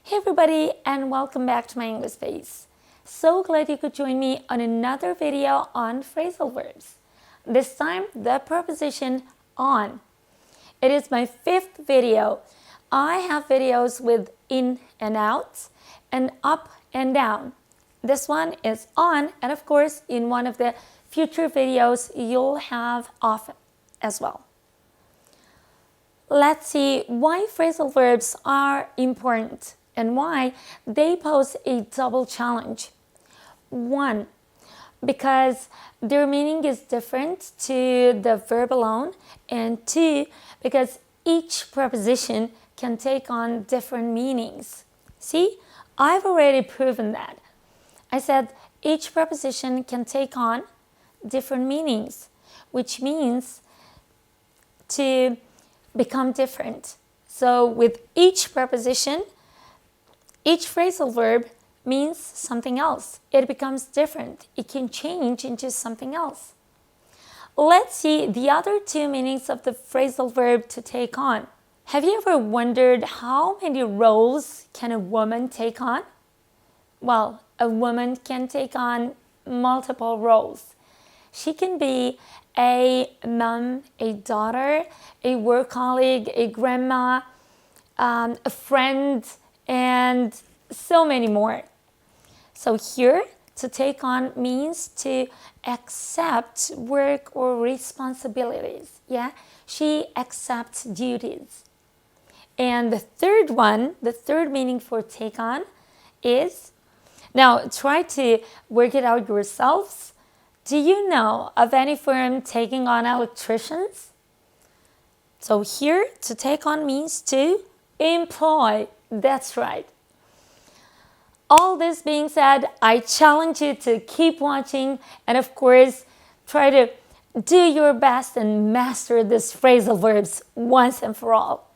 Hey everybody, and welcome back to my English space. So glad you could join me on another video on phrasal verbs. This time, the preposition on. It is my fifth video. I have videos with in and out and up and down. This one is on, and of course, in one of the future videos, you'll have off as well. Let's see why phrasal verbs are important and why they pose a double challenge. 1, because their meaning is different to the verb alone, and 2, because each preposition can take on different meanings. See, I've already proven that. I said each preposition can take on different meanings, which means to become different. So with each preposition, each phrasal verb means something else. It becomes different. It can change into something else. Let's see the other two meanings of the phrasal verb to take on. Have you ever wondered how many roles can a woman take on? Well, a woman can take on multiple roles. She can be a mom, a daughter, a work colleague, a grandma, a friend, and so many more. So here, to take on means to accept work or responsibilities. Yeah, she accepts duties. And the third one, the third meaning for take on is, now try to work it out yourselves. Do you know of any firm taking on electricians? So here, to take on means to employ. That's right. All this being said, I challenge you to keep watching and of course, try to do your best and master these phrasal verbs once and for all.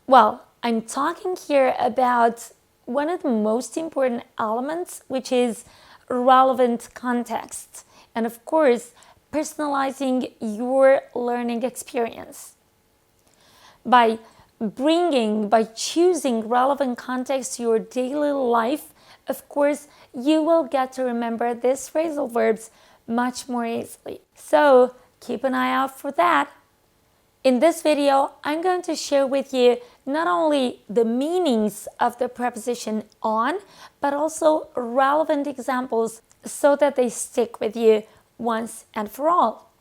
Well, I'm talking here about one of the most important elements, which is relevant context, and of course, personalizing your learning experience. By choosing relevant context to your daily life, of course, you will get to remember these phrasal verbs much more easily. So keep an eye out for that. In this video, I'm going to share with you not only the meanings of the preposition on, but also relevant examples so that they stick with you once and for all.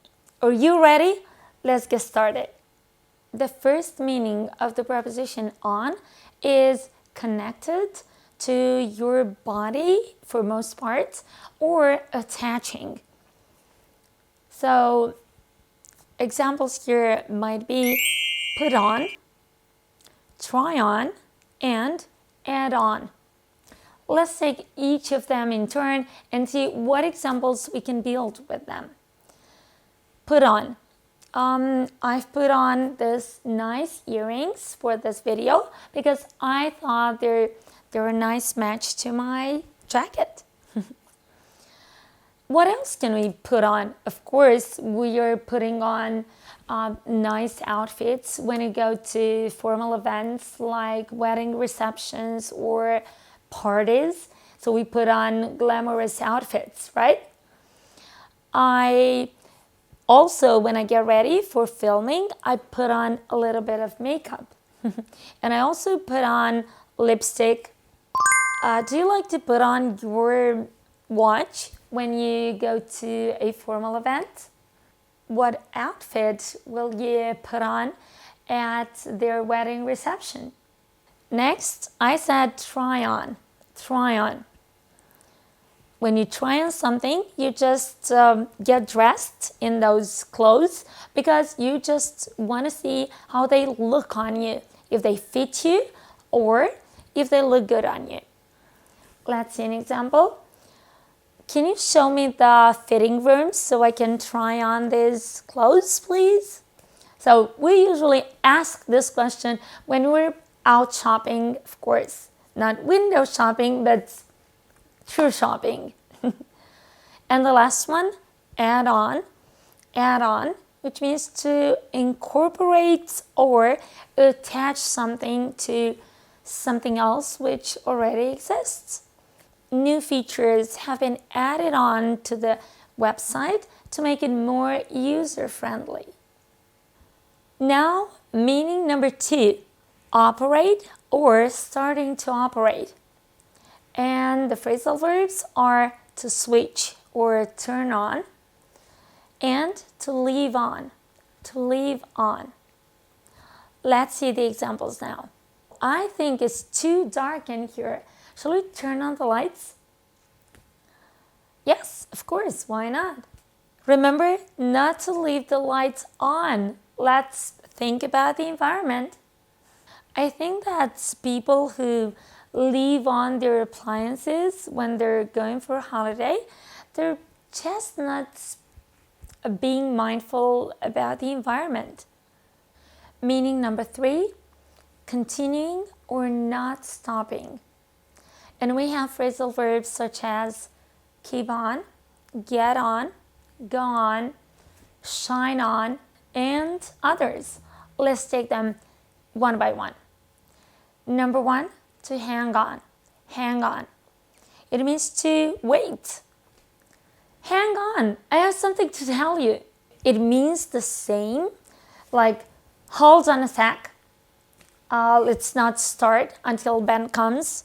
Are you ready? Let's get started. The first meaning of the preposition on is connected to your body for most part, or attaching. So examples here might be put on, try on, and add on. Let's take each of them in turn and see what examples we can build with them. Put on. I've put on this nice earrings for this video because I thought they're a nice match to my jacket. What else can we put on? Of course, we are putting on nice outfits when you go to formal events like wedding receptions or parties. So we put on glamorous outfits, right? Also, when I get ready for filming, I put on a little bit of makeup. And I also put on lipstick. Do you like to put on your watch when you go to a formal event? What outfit will you put on at their wedding reception? Next, I said try on. Try on. When you try on something, you just get dressed in those clothes because you just want to see how they look on you, if they fit you or if they look good on you. Let's see an example. Can you show me the fitting room so I can try on these clothes, please? So we usually ask this question when we're out shopping, of course. Not window shopping, but true shopping. And the last one, add on, which means to incorporate or attach something to something else which already exists. New features have been added on to the website to make it more user-friendly. Now, meaning number 2, operate or starting to operate. And the phrasal verbs are to switch or turn on and to leave on, to leave on. Let's see the examples now. I think it's too dark in here. Shall we turn on the lights? Yes, of course, why not? Remember not to leave the lights on. Let's think about the environment. I think that people who leave on their appliances when they're going for a holiday, they're just not being mindful about the environment. Meaning number 3, continuing or not stopping. And we have phrasal verbs such as keep on, get on, go on, shine on, and others. Let's take them one by one. Number 1, to hang on. Hang on. It means to wait. Hang on, I have something to tell you. It means the same, like hold on a sec. Let's not start until Ben comes.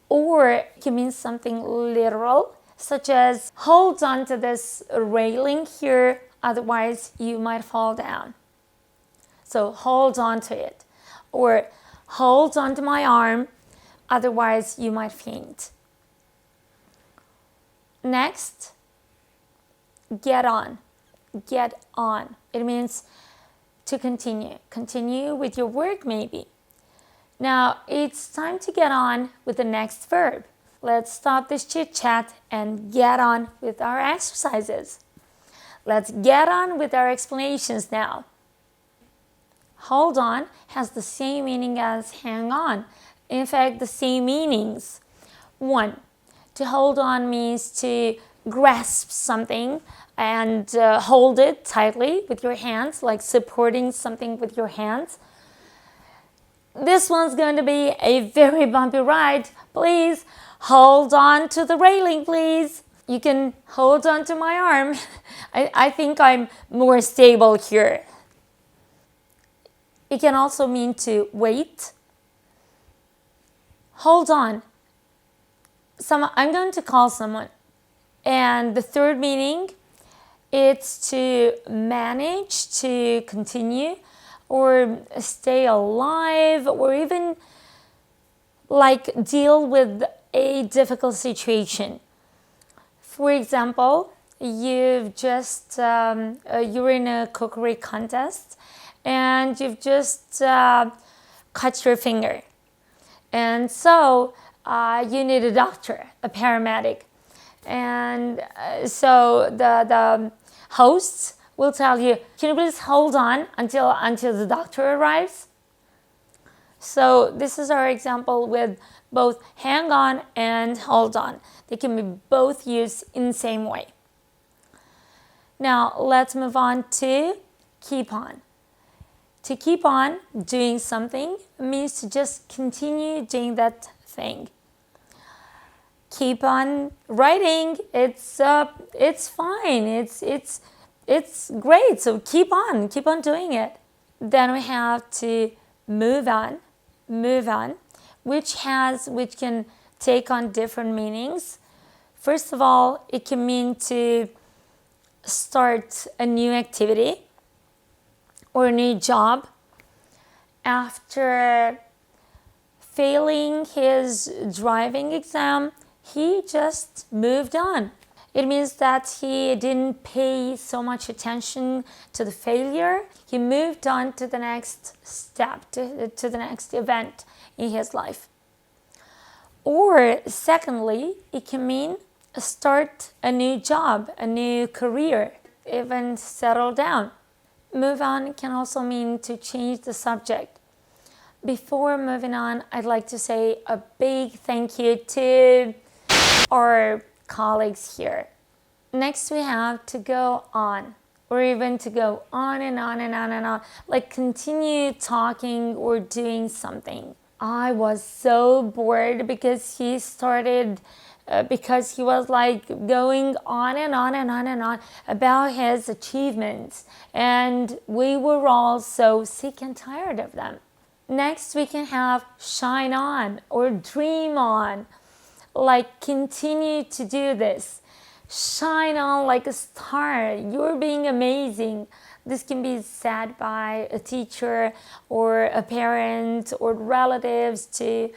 Or it means something literal, such as hold on to this railing here, otherwise you might fall down. So hold on to it. Or hold on to my arm, otherwise you might faint. Next, get on. Get on. It means to continue. Continue with your work maybe. Now it's time to get on with the next verb. Let's stop this chit chat and get on with our exercises. Let's get on with our explanations now. Hold on has the same meaning as hang on. In fact, the same meanings. 1, to hold on means to grasp something and hold it tightly with your hands, like supporting something with your hands. This one's going to be a very bumpy ride. Please hold on to the railing, please. You can hold on to my arm. I think I'm more stable here. It can also mean to wait. Hold on. I'm going to call someone. And the third meaning, it's to manage, to continue, or stay alive, or even like deal with a difficult situation. For example, you're in a cookery contest and you've just cut your finger. And so you need a doctor, a paramedic. And so the hosts will tell you, can you please hold on until the doctor arrives? So this is our example with both hang on and hold on. They can be both used in the same way. Now let's move on to keep on. To keep on doing something means to just continue doing that thing. Keep on writing. It's fine. It's great. So keep on doing it. Then we have to move on, which can take on different meanings. First of all, it can mean to start a new activity or a new job. After failing his driving exam, he just moved on. It means that he didn't pay so much attention to the failure. He moved on to the next step, to the next event in his life. Or secondly, it can mean start a new job, a new career, even settle down. Move on can also mean to change the subject. Before moving on, I'd like to say a big thank you to our colleagues here. Next we have to go on, or even to go on and on and on and on, like continue talking or doing something. I was so bored because he started, because he was like going on and on and on and on about his achievements, and we were all so sick and tired of them. Next, we can have shine on or dream on, like continue to do this. Shine on like a star. You're being amazing. This can be said by a teacher or a parent or relatives to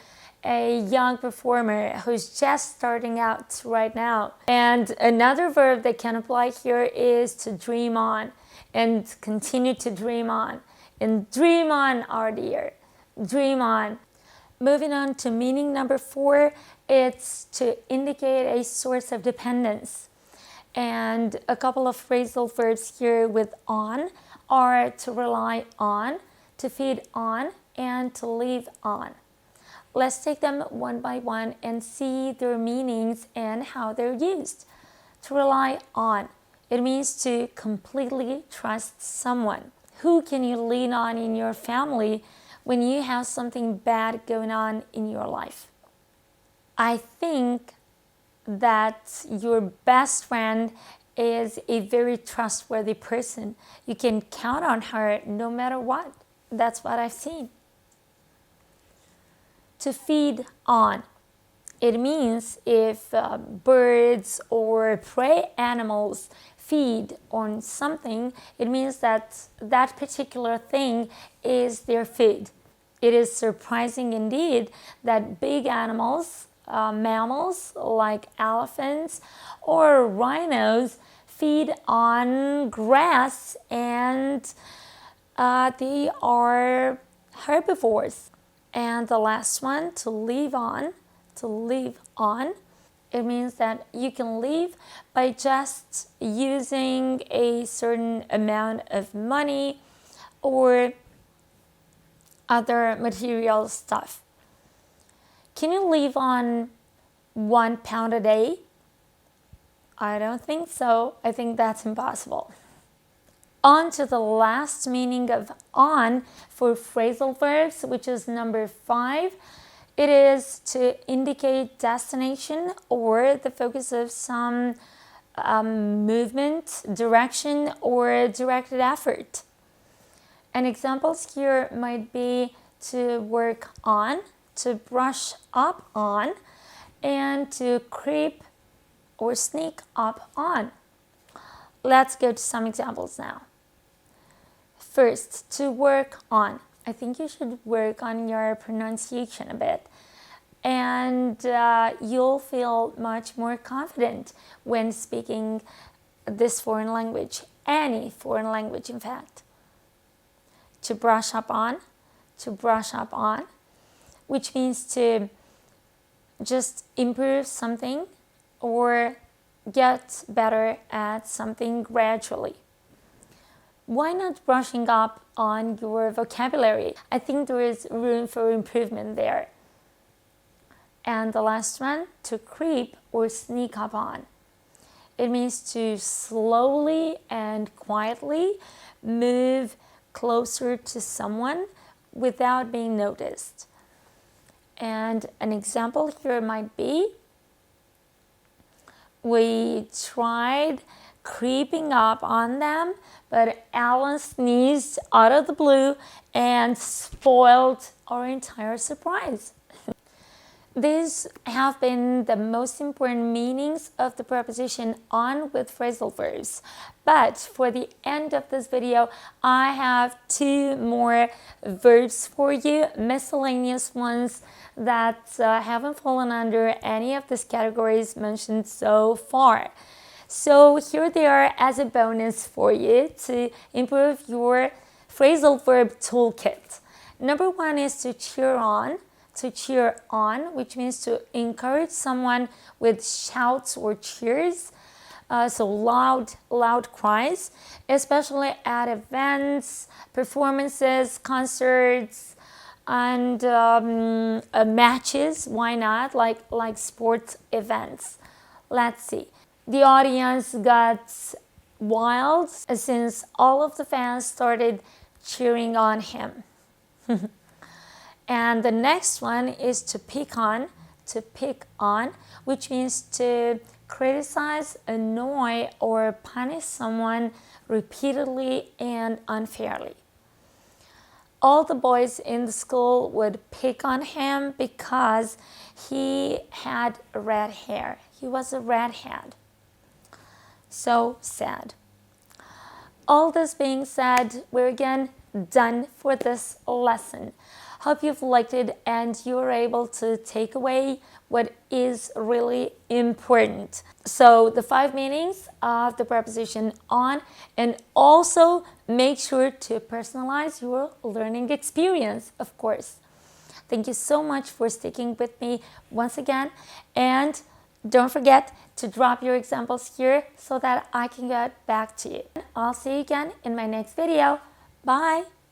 a young performer who's just starting out right now. And another verb that can apply here is to dream on and continue to dream on. And dream on, our dear. Dream on. Moving on to meaning number 4, it's to indicate a source of dependence. And a couple of phrasal verbs here with on are to rely on, to feed on, and to live on. Let's take them one by one and see their meanings and how they're used. To rely on, it means to completely trust someone. Who can you lean on in your family when you have something bad going on in your life? I think that your best friend is a very trustworthy person. You can count on her no matter what. That's what I've seen. To feed on, it means if birds or prey animals feed on something, it means that that particular thing is their food. It is surprising indeed that big animals, mammals like elephants or rhinos, feed on grass, and they are herbivores. And the last one, to live on, it means that you can live by just using a certain amount of money or other material stuff. Can you live on £1 a day? I don't think so. I think that's impossible. On to the last meaning of on for phrasal verbs, which is number 5. It is to indicate destination or the focus of some movement, direction, or directed effort. And examples here might be to work on, to brush up on, and to creep or sneak up on. Let's go to some examples now. First, to work on. I think you should work on your pronunciation a bit, and you'll feel much more confident when speaking this foreign language, any foreign language in fact. To brush up on, which means to just improve something or get better at something gradually. Why not brushing up on your vocabulary? I think there is room for improvement there. And the last one, to creep or sneak up on. It means to slowly and quietly move closer to someone without being noticed. And an example here might be, we tried creeping up on them, but Alan sneezed out of the blue and spoiled our entire surprise. These have been the most important meanings of the preposition on with phrasal verbs. But for the end of this video, I have 2 more verbs for you, miscellaneous ones that haven't fallen under any of these categories mentioned so far. So here they are as a bonus for you to improve your phrasal verb toolkit. Number 1 is to cheer on. To cheer on, which means to encourage someone with shouts or cheers, so loud cries, especially at events, performances, concerts, and matches. Why not? Like sports events. Let's see. The audience got wild since all of the fans started cheering on him. And the next one is to pick on, which means to criticize, annoy, or punish someone repeatedly and unfairly. All the boys in the school would pick on him because he had red hair. He was a redhead. So sad. All this being said, we're again done for this lesson. Hope you've liked it and you were able to take away what is really important. So the 5 meanings of the preposition on, and also make sure to personalize your learning experience, of course. Thank you so much for sticking with me once again, and don't forget to drop your examples here so that I can get back to you. I'll see you again in my next video. Bye!